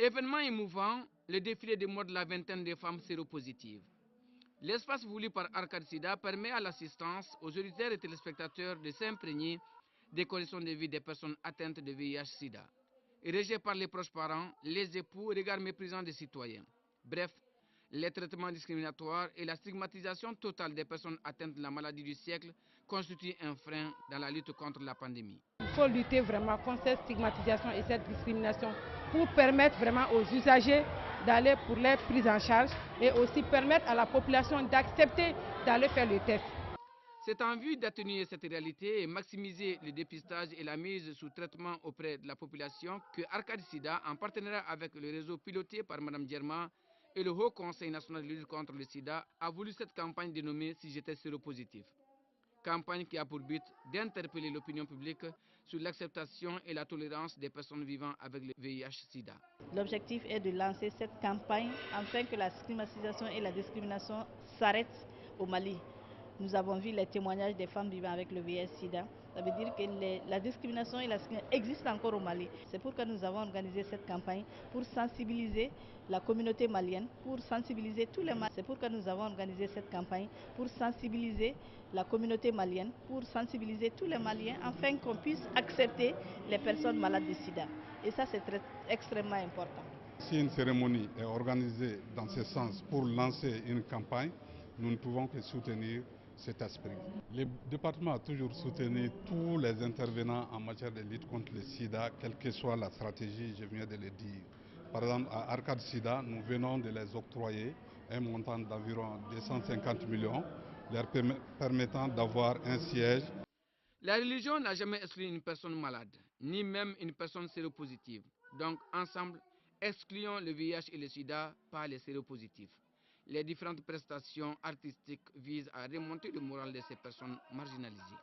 Événement émouvant, le défilé de mode de la vingtaine de femmes séropositives. L'espace voulu par Arcade Sida permet à l'assistance, aux auditeurs et téléspectateurs de s'imprégner des conditions de vie des personnes atteintes de VIH-Sida. Érigés par les proches parents, les époux, regard méprisant des citoyens. Bref, les traitements discriminatoires et la stigmatisation totale des personnes atteintes de la maladie du siècle constituent un frein dans la lutte contre la pandémie. Il faut lutter vraiment contre cette stigmatisation et cette discrimination pour permettre vraiment aux usagers d'aller pour les prises en charge et aussi permettre à la population d'accepter d'aller faire le test. C'est en vue d'atténuer cette réalité et maximiser le dépistage et la mise sous traitement auprès de la population que Arcade Sida, en partenariat avec le réseau piloté par Mme Djerma et le Haut Conseil national de lutte contre le sida, a voulu cette campagne dénommée Si j'étais séropositif. Campagne qui a pour but d'interpeller l'opinion publique sur l'acceptation et la tolérance des personnes vivant avec le VIH-Sida. L'objectif est de lancer cette campagne afin que la stigmatisation et la discrimination s'arrêtent au Mali. Nous avons vu les témoignages des femmes vivant avec le VIH-Sida. Ça veut dire que la discrimination et la discrimination existent encore au Mali. C'est pourquoi nous avons organisé cette campagne pour sensibiliser la communauté malienne, pour sensibiliser tous les Maliens. C'est pourquoi nous avons organisé cette campagne pour sensibiliser la communauté malienne, pour sensibiliser tous les Maliens afin qu'on puisse accepter les personnes malades de sida. Et ça, c'est extrêmement important. Si une cérémonie est organisée dans ce sens pour lancer une campagne, nous ne pouvons que soutenir cet esprit. Le département a toujours soutenu tous les intervenants en matière de lutte contre le sida, quelle que soit la stratégie, je viens de le dire. Par exemple, à Arcade Sida, nous venons de les octroyer un montant d'environ 250 millions, leur permettant d'avoir un siège. La religion n'a jamais exclu une personne malade, ni même une personne séropositive. Donc, ensemble, excluons le VIH et le sida par les séropositifs. Les différentes prestations artistiques visent à remonter le moral de ces personnes marginalisées.